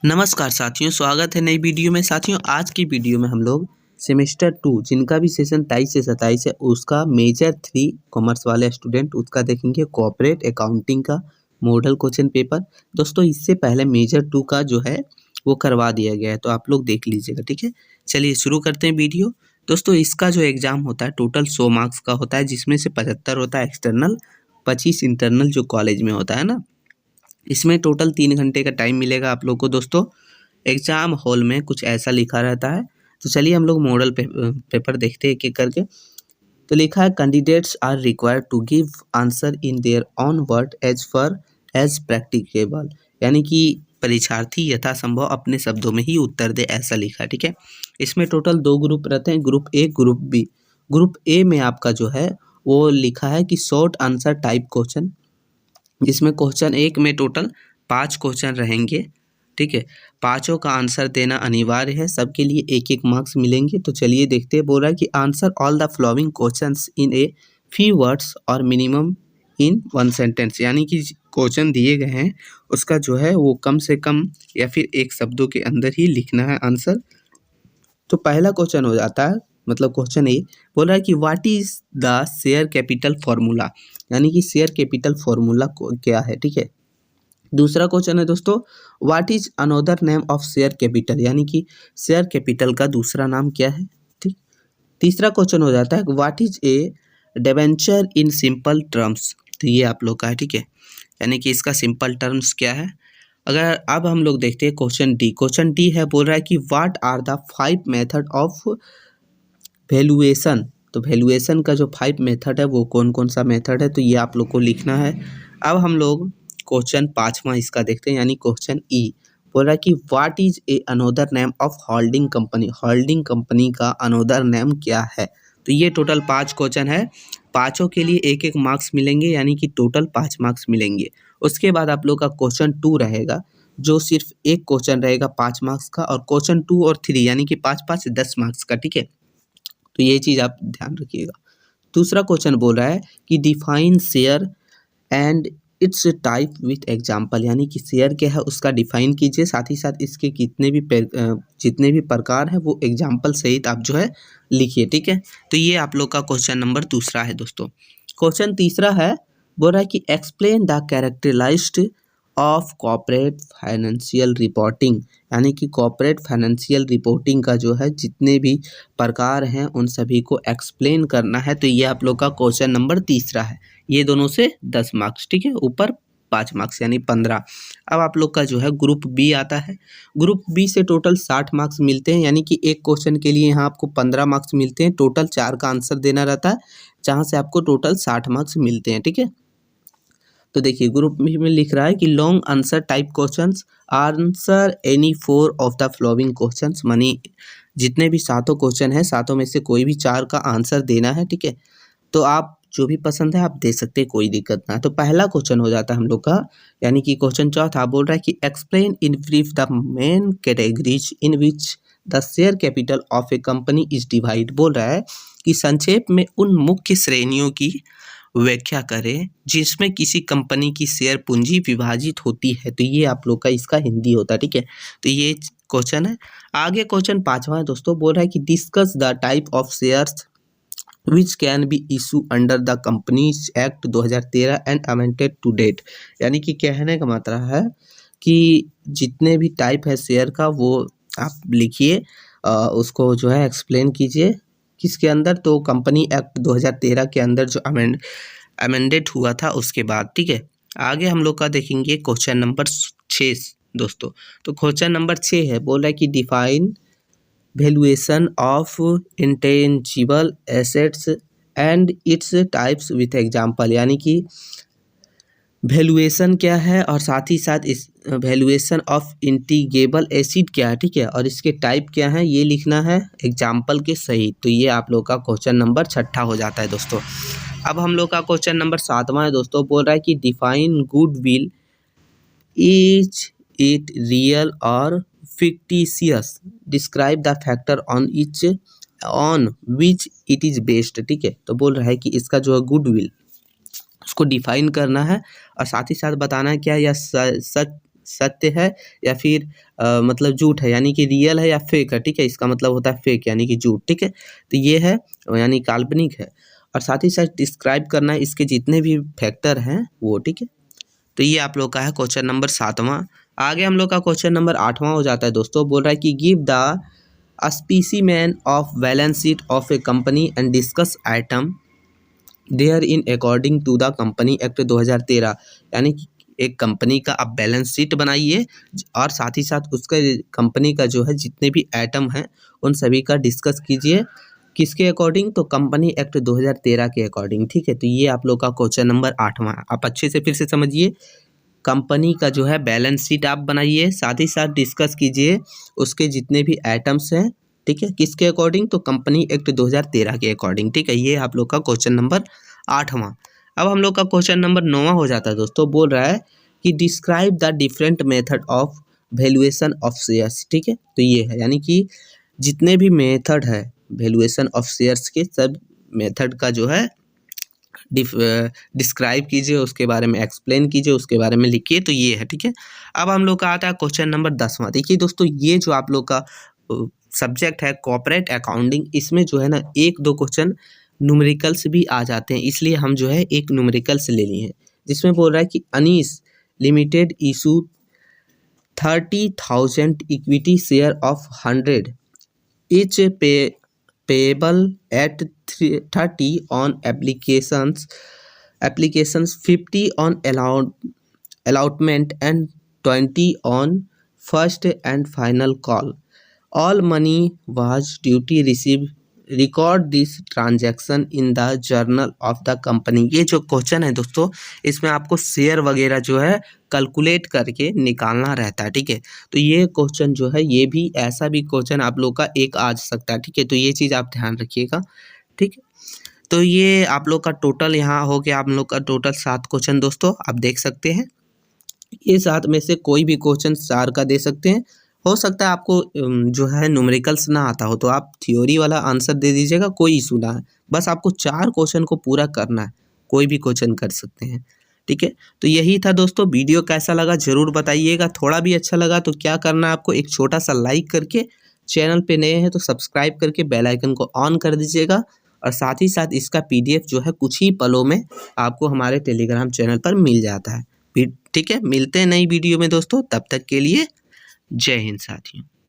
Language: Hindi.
नमस्कार साथियों, स्वागत है नई वीडियो में। साथियों, आज की वीडियो में हम लोग सेमेस्टर 2 जिनका भी सेशन 23 से 27 है उसका मेजर 3 कॉमर्स वाले स्टूडेंट उसका देखेंगे कॉर्पोरेट अकाउंटिंग का मॉडल क्वेश्चन पेपर। दोस्तों, इससे पहले मेजर 2 का जो है वो करवा दिया गया है, तो आप लोग देख लीजिएगा, ठीक है। चलिए शुरू करते हैं वीडियो। दोस्तों, इसका जो एग्ज़ाम होता है टोटल 100 मार्क्स का होता है, जिसमें से 75 होता है एक्सटर्नल, 25 इंटरनल जो कॉलेज में होता है ना। इसमें टोटल 3 घंटे का टाइम मिलेगा आप लोग को। दोस्तों, एग्ज़ाम हॉल में कुछ ऐसा लिखा रहता है। तो चलिए हम लोग मॉडल पेपर देखते हैं एक-एक करके। तो लिखा है candidates are required to give answer in their own word as practicable, यानी कि परीक्षार्थी यथासंभव अपने शब्दों में ही उत्तर दे, ऐसा लिखा है, ठीक है। इसमें टोटल 2 ग्रुप रहते हैं, group A, group B. Group A में आपका जो है वो लिखा है कि शॉर्ट आंसर टाइप क्वेश्चन, जिसमें क्वेश्चन 1 में टोटल 5 क्वेश्चन रहेंगे, ठीक है। पाँचों का आंसर देना अनिवार्य है, सबके लिए 1-1 मार्क्स मिलेंगे। तो चलिए देखते हैं। बोल रहा है कि answer all the following questions in a few words और मिनिमम इन 1 सेंटेंस, यानी कि क्वेश्चन दिए गए हैं उसका जो है वो कम से कम या फिर 1 शब्दों के अंदर ही लिखना है आंसर। तो पहला क्वेश्चन हो जाता है, मतलब क्वेश्चन ए बोल रहा है कि what is the share capital formula, यानी कि शेयर कैपिटल फॉर्मूला क्या है, ठीक है। दूसरा क्वेश्चन है दोस्तों, what is another name of share capital, यानी कि शेयर कैपिटल का दूसरा नाम क्या है, ठीक। तीसरा क्वेश्चन हो जाता है what is a debenture in simple terms, तो ये आप लोग का है, ठीक है, यानी कि इसका सिंपल टर्म्स क्या है। अगर अब हम लोग देखते हैं क्वेश्चन डी। क्वेश्चन डी है, बोल रहा है कि what are the 5 method of valuation, तो वैल्यूएशन का जो 5 मेथड है वो कौन कौन सा मेथड है, तो ये आप लोग को लिखना है। अब हम लोग क्वेश्चन 5वां इसका देखते हैं, यानी क्वेश्चन ई। बोल रहा है कि what is a another name of holding company, holding company का अनदर नेम क्या है। तो ये टोटल 5 क्वेश्चन है, पाँचों के लिए 1-1 मार्क्स मिलेंगे, यानी कि टोटल 5 मार्क्स मिलेंगे। उसके बाद आप लोग का क्वेश्चन 2 रहेगा, जो सिर्फ एक क्वेश्चन रहेगा 5 मार्क्स का, और क्वेश्चन 2 और 3 यानी कि 5-5 10 मार्क्स का, ठीक है। तो ये चीज़ आप ध्यान रखिएगा। दूसरा क्वेश्चन बोल रहा है कि define share and it's type with example, यानी कि शेयर क्या है उसका डिफाइन कीजिए, साथ ही साथ इसके जितने भी प्रकार हैं वो एग्जाम्पल सहित आप जो है लिखिए, ठीक है। तो ये आप लोग का क्वेश्चन नंबर दूसरा है दोस्तों। क्वेश्चन तीसरा है, बोल रहा है कि explain the characteristic of corporate financial reporting, यानी कि कॉर्पोरेट फाइनेंशियल रिपोर्टिंग का जो है जितने भी प्रकार हैं उन सभी को एक्सप्लेन करना है। तो ये आप लोग का क्वेश्चन नंबर तीसरा है। ये दोनों से 10 मार्क्स, ठीक है, ऊपर 5 मार्क्स यानी 15। अब आप लोग का जो है ग्रुप बी आता है। ग्रुप बी से टोटल 60 मार्क्स मिलते हैं, यानी कि एक क्वेश्चन के लिए यहाँ आपको 15 मार्क्स मिलते हैं। टोटल 4 का आंसर देना रहता है, जहाँ से आपको टोटल 60 मार्क्स मिलते हैं, ठीक है। तो देखिए ग्रुप में लिख रहा है कि long answer type questions, answer any 4 of the following questions, मानी जितने भी 7 क्वेश्चन है 7 में से कोई भी 4 का आंसर देना है, ठीक है। तो आप जो भी पसंद है आप दे सकते हैं, कोई दिक्कत ना है। तो पहला क्वेश्चन हो जाता है हम लोग का, यानी कि क्वेश्चन चौथा बोल रहा है कि explain in brief the main categories in which the share capital of a company is divide. बोल रहा है कि संक्षेप में उन मुख्य श्रेणियों की व्याख्या करें जिसमें किसी कंपनी की शेयर पूंजी विभाजित होती है। तो ये आप लोग का इसका हिंदी होता है, ठीक है। तो ये क्वेश्चन है। आगे क्वेश्चन 5वां है दोस्तों, बोल रहा है कि discuss the type of shares which can be issue under the companies act 2013 and amended to date, यानी कि कहने का मतलब है कि जितने भी टाइप है शेयर का वो आप लिखिए, उसको जो है एक्सप्लेन कीजिए किसके अंदर, तो कंपनी एक्ट 2013 के अंदर जो अमेंडेड हुआ था उसके बाद, ठीक है। आगे हम लोग का देखेंगे क्वेश्चन नंबर 6 दोस्तों। तो क्वेश्चन नंबर 6 है, बोल रहा है कि define valuation of intangible assets and its types with example, यानी कि वैल्यूएशन क्या है और साथ ही साथ इस वैल्यूएशन ऑफ इंटीग्रेबल एसिड क्या है, ठीक है, और इसके टाइप क्या है ये लिखना है एग्जाम्पल के सहित। तो ये आप लोग का क्वेश्चन नंबर 6 हो जाता है दोस्तों। अब हम लोग का क्वेश्चन नंबर 7वां है दोस्तों, बोल रहा है कि define goodwill, is it real और fictitious, describe the factor on which it is based, ठीक है। तो बोल रहा है कि इसका जो है गुडविल उसको डिफाइन करना है और साथ ही साथ बताना है क्या यह सत्य है या फिर मतलब झूठ है, यानी कि रियल है या फेक है, ठीक है। इसका मतलब होता है फेक यानी कि झूठ, ठीक है। तो ये है यानी काल्पनिक है। और साथ ही साथ डिस्क्राइब करना है इसके जितने भी फैक्टर हैं वो, ठीक है। तो ये आप लोग का है क्वेश्चन नंबर 7वां। आगे हम लोग का क्वेश्चन नंबर 8वां हो जाता है दोस्तों। बोल रहा है कि give the specimen of balance sheet of a company and discuss item there in according to the company act 2013। यानी कि एक कंपनी का आप बैलेंस शीट बनाइए और साथ ही साथ उसका कंपनी का जो है जितने भी आइटम हैं उन सभी का डिस्कस कीजिए। किसके अकॉर्डिंग? तो कंपनी एक्ट 2013 के अकॉर्डिंग, ठीक है। तो ये आप लोग का क्वेश्चन नंबर 8वां। आप अच्छे से फिर से समझिए, कंपनी का जो है बैलेंस शीट आप बनाइए, साथ ही साथ डिस्कस कीजिए उसके जितने भी आइटम्स हैं, ठीक है। किसके अकॉर्डिंग? तो कंपनी एक्ट 2013 के अकॉर्डिंग, ठीक है। ये आप लोग का क्वेश्चन नंबर 8वां। अब हम लोग का क्वेश्चन नंबर 9वां हो जाता है दोस्तों। बोल रहा है कि describe the different method of valuation of shares, ठीक है। तो ये है यानी कि जितने भी मेथड है वैल्यूएशन ऑफ शेयर्स के, सब मेथड का जो है डिस्क्राइब कीजिए, उसके बारे में एक्सप्लेन कीजिए, उसके बारे में लिखिए। तो ये है, ठीक है। अब हम लोग का आता है क्वेश्चन नंबर 10वां। देखिए दोस्तों, ये जो आप लोग का सब्जेक्ट है कॉर्पोरेट अकाउंटिंग, इसमें जो है ना 1-2 क्वेश्चन न्यूमेरिकल्स भी आ जाते हैं, इसलिए हम जो है एक न्यूमेरिकल्स ले लिए हैं। जिसमें बोल रहा है कि Anees limited issue 30,000 equity share of 100 each payable at 30 on applications 50 on allotment and 20 on first and final call. All money was duty received. Record this transaction in the journal of the company. ये जो क्वेश्चन है दोस्तों, इसमें आपको शेयर वगैरह जो है कैलकुलेट करके निकालना रहता है, ठीक है। तो ये क्वेश्चन जो है, ये भी ऐसा भी क्वेश्चन आप लोग का एक आ सकता है, ठीक है। तो ये चीज़ आप ध्यान रखिएगा, ठीक है। तो ये आप लोग का टोटल यहाँ हो गया, आप लोग का टोटल 7 क्वेश्चन दोस्तों, आप देख सकते हैं। ये 7 में से कोई भी क्वेश्चन 4 का दे सकते हैं। हो सकता है आपको जो है न्यूमेरिकल्स ना आता हो तो आप थ्योरी वाला आंसर दे दीजिएगा, कोई इशू ना है। बस आपको 4 क्वेश्चन को पूरा करना है, कोई भी क्वेश्चन कर सकते हैं, ठीक है। तो यही था दोस्तों, वीडियो कैसा लगा ज़रूर बताइएगा। थोड़ा भी अच्छा लगा तो क्या करना है आपको, एक छोटा सा लाइक करके, चैनल पे नए हैं तो सब्सक्राइब करके बेल आइकन को ऑन कर दीजिएगा। और साथ ही साथ इसका PDF जो है कुछ ही पलों में आपको हमारे टेलीग्राम चैनल पर मिल जाता है, ठीक है। मिलते हैं नई वीडियो में दोस्तों, तब तक के लिए जय हिंद साथियों।